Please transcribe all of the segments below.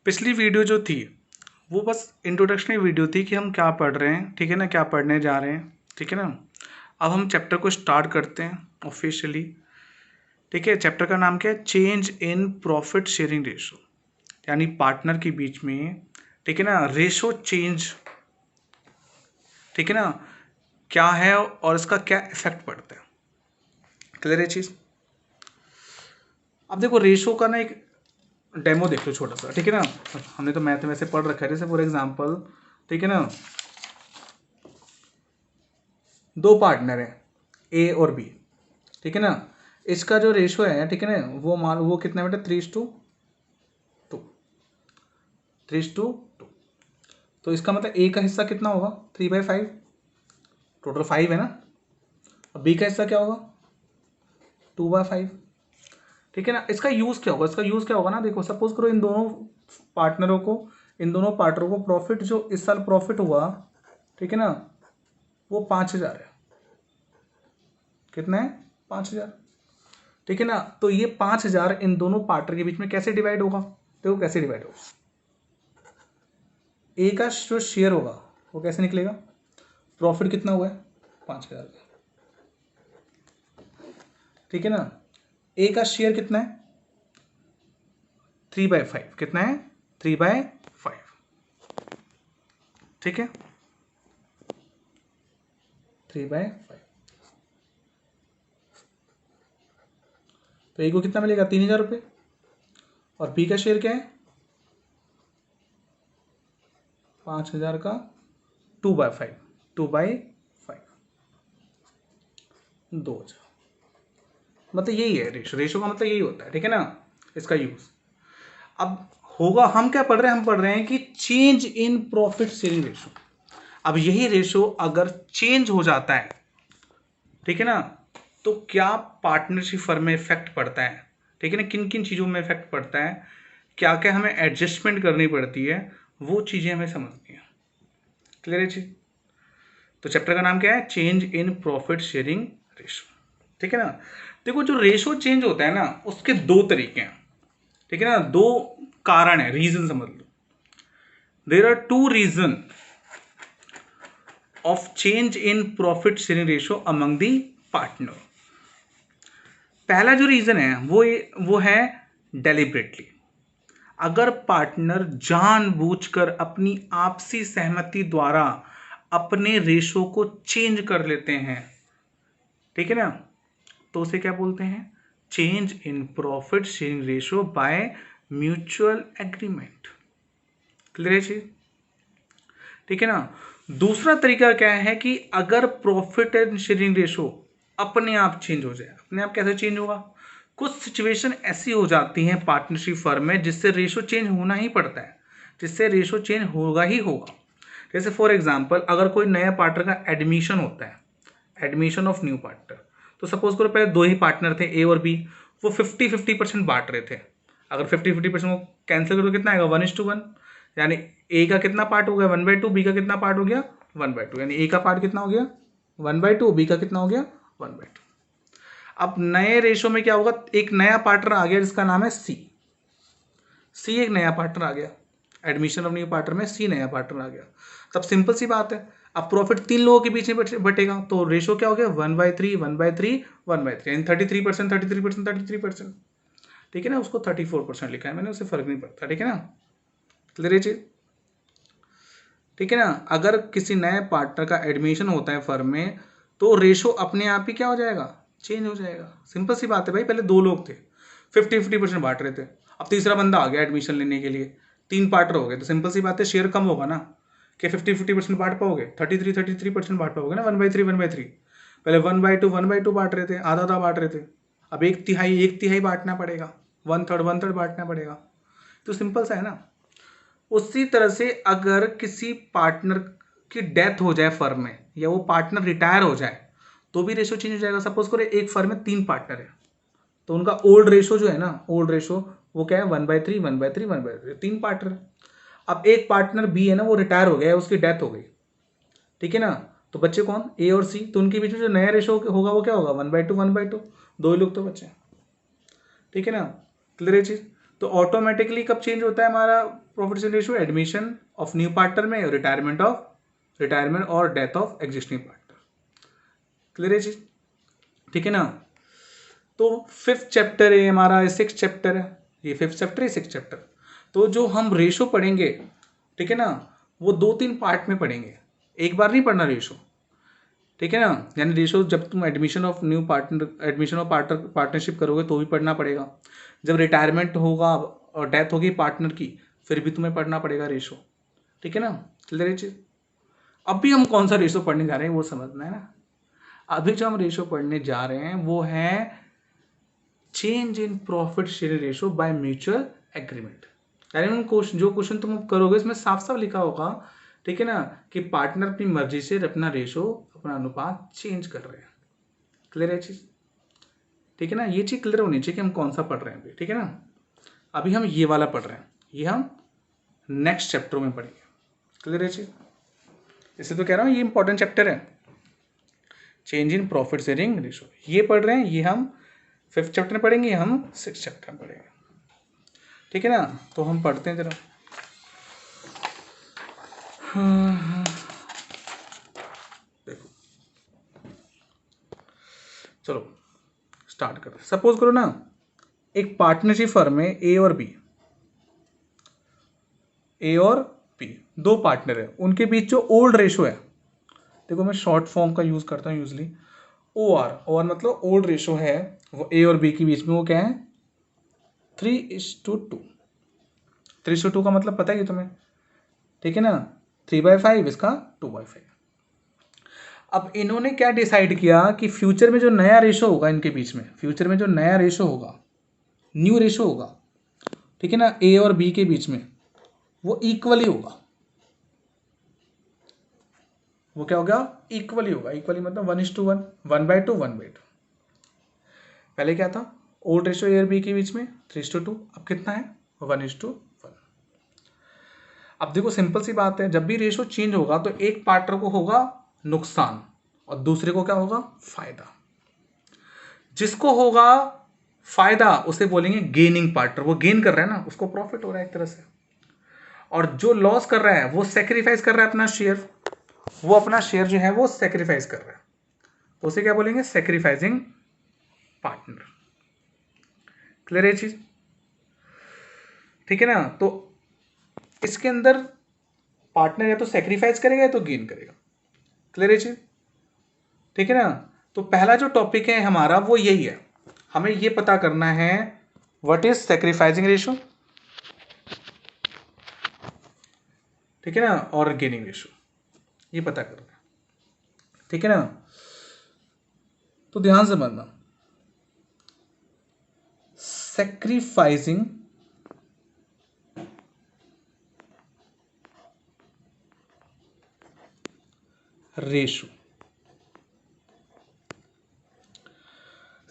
पिछली वीडियो जो थी वो बस इंट्रोडक्शनरी वीडियो थी कि हम क्या पढ़ रहे हैं, ठीक है ना, क्या पढ़ने जा रहे हैं, ठीक है ना। अब हम चैप्टर को स्टार्ट करते हैं ऑफिशियली। ठीक है, चैप्टर का नाम क्या है? Change in profit sharing ratio, यानी पार्टनर के बीच में, ठीक है ना, रेशो चेंज, ठीक है ना, क्या है और इसका क्या इफेक्ट पड़ता है। क्लियर है चीज़? अब देखो रेशो का ना एक डेमो देख लो छोटा सा, ठीक है ना। हमने तो मैथ में से पढ़ रखा है, जैसे फॉर एग्जांपल, ठीक है ना, दो पार्टनर हैं ए और बी, ठीक है ना। इसका जो रेशो है, ठीक है ना, वो कितना बेटा? 3:2, 3:2। तो इसका मतलब ए का हिस्सा कितना होगा? 3/5, टोटल 5 है ना। अब बी का हिस्सा क्या होगा? 2/5, ठीक है ना। इसका यूज़ क्या होगा? इसका यूज़ क्या होगा ना, देखो सपोज करो इन दोनों पार्टनरों को प्रॉफिट, जो इस साल प्रॉफिट हुआ, ठीक है ना, वो 5,000 है। कितना है? 5,000, ठीक है ना। तो ये 5,000 इन दोनों पार्टनर के बीच में कैसे डिवाइड होगा? देखो कैसे डिवाइड होगा। ए का जो शेयर होगा वो कैसे निकलेगा? प्रॉफिट कितना हुआ है? 5,000 का, ठीक है ना। ए का शेयर कितना है? 3/5। कितना है? 3/5, ठीक है, 3/5। तो ए को कितना मिलेगा? 3,000 रुपये। और बी का शेयर क्या है? 5,000 का 2/5, 2/5, 2,000। मतलब यही है रेशो। रेशो का मतलब यही होता है, ठीक है ना, इसका यूज। अब होगा, हम क्या पढ़ रहे हैं? हम पढ़ रहे हैं कि change in profit sharing ratio. अब यही रेशो अगर चेंज हो जाता है, ठीक है ना, तो क्या पार्टनरशिप फर्म में इफेक्ट पड़ता है, ठीक है ना, किन किन चीज़ों में इफेक्ट पड़ता है, क्या क्या हमें एडजस्टमेंट करनी पड़ती है, वो चीज़ें हमें समझनी है। क्लियर है चीज? तो चैप्टर का नाम क्या है? Change in profit sharing ratio, ठीक है ना। देखो जो रेशो चेंज होता है ना, उसके दो तरीके हैं, ठीक है ना, दो कारण है, रीजन समझ लो। There are two reason of change in profit sharing ratio among the partner. पहला जो रीजन है वो है डेलिबरेटली। अगर पार्टनर जानबूझकर अपनी आपसी सहमति द्वारा अपने रेशो को चेंज कर लेते हैं, ठीक है ना, तो उसे क्या बोलते हैं? Change in profit sharing ratio by mutual agreement. Clear है चीज? ठीक है ना। दूसरा तरीका क्या है कि अगर प्रॉफिट एंड शेयरिंग रेशो अपने आप चेंज हो जाए। अपने आप कैसे चेंज होगा? कुछ सिचुएशन ऐसी हो जाती हैं पार्टनरशिप फर्म में जिससे रेशो चेंज होना ही पड़ता है, जिससे रेशो चेंज होगा ही होगा। जैसे फॉर एग्जांपल, अगर कोई नया पार्टनर का एडमिशन होता है, एडमिशन ऑफ न्यू पार्टनर, तो सपोज करो पहले दो ही पार्टनर थे ए और बी, वो 50-50% बांट रहे थे। अगर 50-50% को कैंसिल करो कितना आएगा? 1:1, यानी ए का कितना पार्ट हो गया? 1/2, बी का कितना पार्ट हो गया? 1/2, यानी ए का पार्ट कितना हो गया? 1/2, बी का कितना हो गया? 1/2। अब नए रेशो में क्या होगा? एक नया पार्टनर आ गया जिसका नाम है सी। सी एक नया पार्टनर आ गया, एडमिशन ऑफ न्यू पार्टनर में सी नया पार्टनर आ गया। तब सिंपल सी बात है, अब प्रॉफिट तीन लोगों के बीच में बटेगा, तो रेशो क्या हो गया? 1/3, 1/3, 1/3, यानी 33%, 33%, 33%, ठीक है ना। उसको 34% लिखा है मैंने, उससे फर्क नहीं पड़ता, ठीक है ना। क्लियर है चीज? ठीक है ना। अगर किसी नए पार्टनर का एडमिशन होता है फर्म में, तो रेशो अपने आप ही क्या हो जाएगा? चेंज हो जाएगा। सिंपल सी बात है भाई, पहले दो लोग थे 50-50% बांट रहे थे, अब तीसरा बंदा आ गया एडमिशन लेने के लिए, तीन पार्टनर हो गए, तो सिंपल सी बात है शेयर कम होगा ना। कि 50-50% बांट पाओगे? 33% बांट पाओगे ना, 1/3, 1/3। पहले 1/2, 1/2 बांट रहे थे, आधा आधा बांट रहे थे, अब एक तिहाई बांटना पड़ेगा, 1/3 बांटना पड़ेगा। तो सिंपल सा है ना। उसी तरह से अगर किसी पार्टनर की डेथ हो जाए फर्म में, या वो पार्टनर रिटायर हो जाए, तो भी रेशो चेंज हो जाएगा। सपोज करो एक फर्म में तीन पार्टनर है, तो उनका ओल्ड रेशो जो है ना, ओल्ड रेशो वो क्या है? 1/3, 1/3, 1/3, तीन पार्टनर। अब एक पार्टनर बी है ना, वो रिटायर हो गया, उसकी डेथ हो गई, ठीक है ना। तो बच्चे कौन? ए और सी। तो उनके बीच में जो नया रेशो होगा वो क्या होगा? 1/2, 1/2, दो ही लोग तो बचे, ठीक है ना। क्लियर है चीज? तो ऑटोमेटिकली कब चेंज होता है हमारा profit sharing ratio admission of new partner में, रिटायरमेंट और death of existing partner. Clear है चीज? ठीक है ना। तो 5th चैप्टर है हमारा, 6th चैप्टर है, ये 5th चैप्टर है, 6th चैप्टर। तो जो हम रेशो पढ़ेंगे, ठीक है ना, वो 2-3 पार्ट में पढ़ेंगे, एक बार नहीं पढ़ना रेशो। ठीक है ना, यानी रेशो जब तुम एडमिशन ऑफ पार्टनरशिप करोगे तो भी पढ़ना पड़ेगा, जब रिटायरमेंट होगा और डेथ होगी पार्टनर की फिर भी तुम्हें पढ़ना पड़ेगा रेशो। ठीक है ना, क्लियर है चीज? अभी हम कौन सा रेशो पढ़ने जा रहे हैं वो समझना है ना। अभी जो हम रेशो पढ़ने जा रहे हैं वो है change in profit sharing ratio by mutual agreement. यानी जो क्वेश्चन तुम करोगे इसमें साफ साफ लिखा होगा, ठीक है ना, कि पार्टनर अपनी मर्जी से अपना रेशो, अपना अनुपात चेंज कर रहे हैं। क्लियर है चीज? ठीक है ना, ये चीज क्लियर होनी चाहिए कि हम कौन सा पढ़ रहे हैं अभी। ठीक है ना, अभी हम ये वाला पढ़ रहे हैं, ये हम नेक्स्ट चैप्टर में पढ़ेंगे। क्लियर है चीज? इससे तो कह रहा हूँ ये इंपॉर्टेंट चैप्टर है, change in profit sharing ratio. ये पढ़ रहे हैं, ये हम 5th चैप्टर में पढ़ेंगे, ये हम 6th चैप्टर में पढ़ेंगे। ठीक है ना, तो हम पढ़ते हैं जरा। देखो, चलो स्टार्ट करते हैं। सपोज करो ना, एक पार्टनरशिप फर्म में ए और बी दो पार्टनर है, उनके बीच जो ओल्ड रेशो है, देखो मैं शॉर्ट फॉर्म का यूज करता हूँ यूजली, ओ आर मतलब ओल्ड रेशो है, वो ए और बी के बीच में वो क्या है 3:2। 3:2 का मतलब पता है कि तुम्हें? ठीक है ना, 3/5 इसका 2/5। अब इन्होंने क्या डिसाइड किया कि फ्यूचर में जो नया रेशो होगा इनके बीच में, फ्यूचर में जो नया रेशो होगा, न्यू रेशो होगा, ठीक है ना, ए और बी के बीच में, वो इक्वली होगा। वो क्या होगा? इक्वली होगा। इक्वली मतलब 1:1, 1/2, 1/2। पहले क्या था? ओल्ड रेशो ए और बी के बीच में 3:2, अब कितना है? 1:1। अब देखो सिंपल सी बात है, जब भी रेशो चेंज होगा तो एक पार्टनर को होगा नुकसान और दूसरे को क्या होगा? फायदा। जिसको होगा फायदा उसे बोलेंगे गेनिंग पार्टनर, वो गेन कर रहा है ना, उसको प्रॉफिट हो रहा है एक तरह से। और जो लॉस कर रहा है वो सेक्रीफाइस कर रहा है अपना शेयर, वो अपना शेयर जो है वो सेक्रीफाइस कर रहा है, तो उसे क्या बोलेंगे? Sacrificing partner. क्लियर है चीज? ठीक है ना, तो इसके अंदर पार्टनर या तो सेक्रीफाइस करेगा या तो गेन करेगा। क्लियर है चीज? ठीक है ना, तो पहला जो टॉपिक है हमारा वो यही है, हमें ये पता करना है व्हाट इज सेक्रीफाइसिंग रेशो, ठीक है ना, और गेनिंग रेशो, ये पता करना है। ठीक है ना, तो ध्यान से समझना, सेक्रीफाइसिंग रेशो,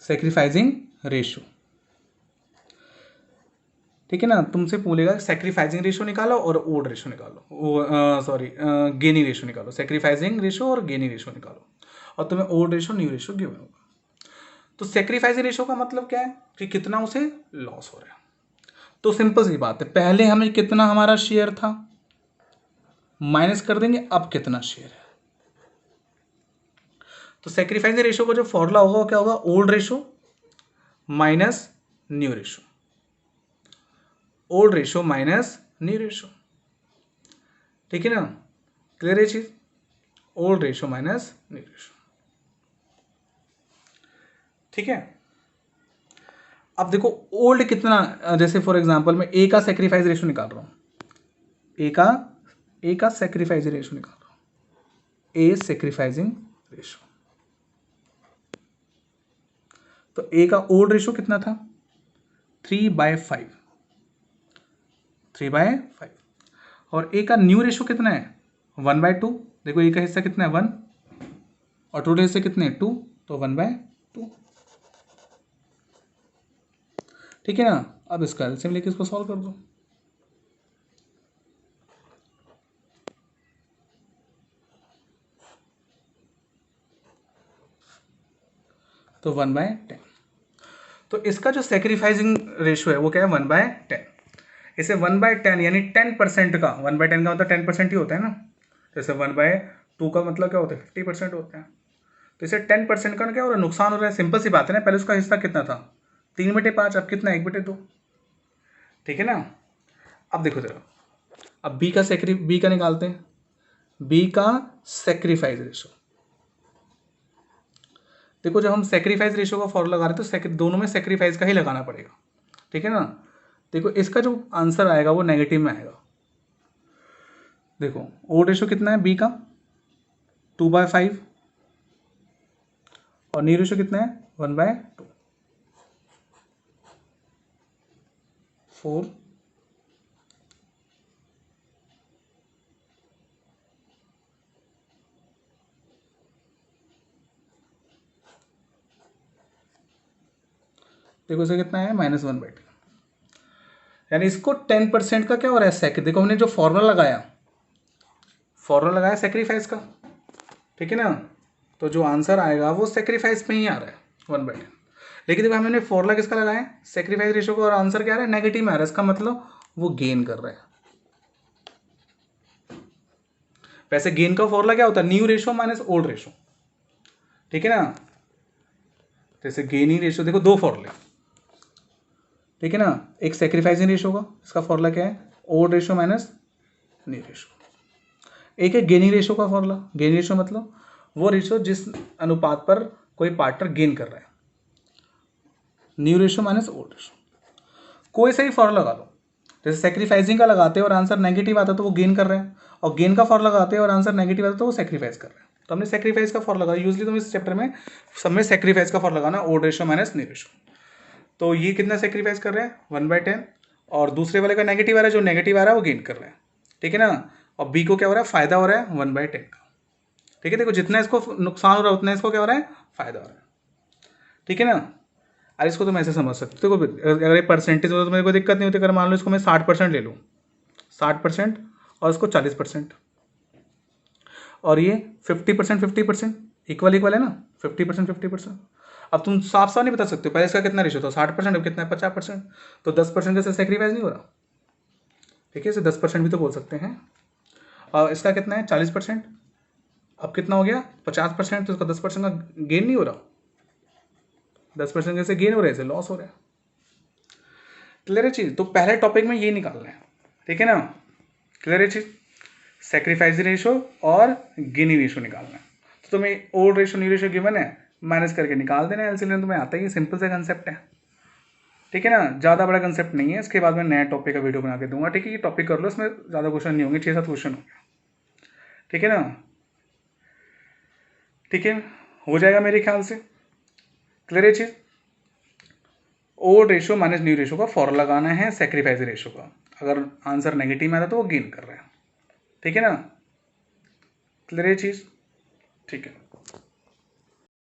सेक्रीफाइसिंग रेशो, ठीक है ना, तुमसे बोलेगा सेक्रीफाइसिंग रेशो निकालो और ओड रेशो निकालो, सॉरी गेनिंग रेशो निकालो, सेक्रीफाइसिंग रेशो और गेनिंग रेशो निकालो, और तुम्हें old ratio new ratio given होगा। तो सेक्रीफाइसिंग रेशो का मतलब क्या है कि कितना उसे लॉस हो रहा है। तो सिंपल सी बात है, पहले हमें कितना हमारा शेयर था माइनस कर देंगे, अब कितना शेयर है। तो सेक्रीफाइसिंग रेशो का जो फॉर्मूला होगा वो क्या होगा? Old ratio minus new ratio, old ratio minus new ratio. ठीक है ना, क्लियर है चीज? Old ratio minus new ratio. ठीक है, अब देखो ओल्ड कितना, जैसे फॉर एग्जांपल मैं ए का सेक्रीफाइस रेशो निकाल रहा हूं, ए का सेक्रीफाइस रेशो निकाल रहा हूं, ए सेक्रीफाइसिंग रेशो। तो ए का ओल्ड रेशो कितना था? 3/5, 3/5। और ए का न्यू रेशो कितना है? 1/2। देखो ए का हिस्सा कितना है? 1, और टोटल हिस्से कितने हैं? 2, तो 1/2। ठीक है ना, अब इसका एलसीएम लेके इसको सॉल्व कर दो। तो 1/10। तो इसका जो सेक्रीफाइसिंग रेशो है वो क्या है? 1/10। इसे 1/10 यानी 10% का, 1/10 का मतलब 10% ही होता है ना, जैसे 1/2 का मतलब क्या होता है 50% होता है। तो इसे 10% का क्या हो रहा है, नुकसान हो रहा है। सिंपल सी बात है ना, पहले उसका हिस्सा कितना था 3/5, अब कितना 1/2। ठीक है ना। अब देखो जरा, अब बी का निकालते हैं, बी का सेक्रीफाइस रेशो। देखो जब हम सेक्रीफाइस रेशो का फॉर्मूला लगा रहे हैं तो दोनों में सेक्रीफाइस का ही लगाना पड़ेगा। ठीक है ना। देखो इसका जो आंसर आएगा वो नेगेटिव में आएगा। देखो ओ रेशो कितना है बी का 2/5 और नी रेशो कितना है 1/2, 4। देखो इसे कितना है -1/2, यानी इसको 10% का क्या हो रहा है सेक। देखो हमने जो फॉर्मूला लगाया सेक्रीफाइस का, ठीक है ना, तो जो आंसर आएगा वो सेक्रीफाइस में ही आ रहा है 1/10। लेकिन देखो हमने फॉर्मूला किसका लगाया है सेक्रीफाइस रेशो का, और आंसर क्या आ रहा है नेगेटिव में आ रहा है। इसका मतलब वो गेन कर रहा है। वैसे गेन का फॉर्मूला क्या होता है new ratio minus old ratio. ठीक है ना। जैसे गेनिंग रेशो देखो दो फॉर्मूले, ठीक है ना, एक सेक्रीफाइसिंग रेशो का, इसका फॉर्मूला क्या है old ratio minus new ratio. एक है गेनिंग रेशो का फॉर्मूला। गेनिंग रेशो मतलब वो रेशो जिस अनुपात पर कोई पार्टनर गेन कर रहा है। New ratio minus old ratio. कोई सा ही फॉर्मूला लगा लो, जैसे सेक्रीफाइसिंग का लगाते हैं और आंसर नेगेटिव आता तो वो गेन कर रहे हैं, और गेन का फॉर्मूला लगाते हैं और आंसर नेगेटिव आता तो वो सेक्रीफाइस कर रहे हैं। तो हमने सेक्रीफाइस का फॉर्मूला लगाया। यूजली तुम इस चैप्टर में सब में सेक्रीफाइस का फॉर्मूला लगाना old ratio minus new ratio. तो ये कितना सेक्रीफाइस कर रहे हैं 1/10, और दूसरे वाले का नेगेटिव आ रहा है, जो नेगेटिव आ रहा है वो गेन कर रहे हैं। ठीक है ना। और बी को क्या हो रहा है फायदा हो रहा है 1/10 का। ठीक है। देखो जितना इसको नुकसान हो रहा है उतना इसको क्या हो रहा है फायदा हो रहा है। ठीक है ना। अरे इसको तुम ऐसे समझ सकते हो, अगर ये परसेंटेज हो तो मेरे को दिक्कत नहीं होती। अगर मान लो इसको मैं 60% ले लूँ, 60% और इसको 40%, और ये 50% 50% इक्वल इक्वल है ना, 50% 50%। अब तुम साफ साफ नहीं बता सकते पहले इसका कितना रेशो था 60%, अब कितना है 50%, तो 10% जैसे सेक्रीफाइस नहीं हो रहा। ठीक है, इसे 10% भी तो बोल सकते हैं। और इसका कितना है 40%, अब कितना हो गया 50%, तो इसका 10% का गेन नहीं हो रहा। 10% जैसे गेन हो रहा है इसे लॉस हो रहा है। क्लियर है चीज। तो पहले टॉपिक में ये निकालना है। ठीक है ना। क्लियर है चीज। सेक्रीफाइस रेशो और गिनी रेशो निकालना है। तो तुम्हें old ratio new ratio given है, माइनस करके निकाल देना है। एलसीएम तुम्हें आता ही, सिंपल सा कंसेप्ट है। ठीक है ना। ज़्यादा बड़ा कंसेप्ट नहीं है। इसके बाद मैं नया टॉपिक का वीडियो बना के दूंगा। ठीक है, ये टॉपिक कर लो, इसमें ज़्यादा क्वेश्चन नहीं होंगे, 6-7 क्वेश्चन होंगे। ठीक है ना। ठीक है, हो जाएगा मेरे ख्याल से। क्लियर है चीज। Old ratio minus new ratio का फॉर्मूला लगाना है सेक्रीफाइस रेशो का। अगर आंसर नेगेटिव में आता तो वो गेन कर रहा है। ठीक है ना। क्लियर है चीज। ठीक है।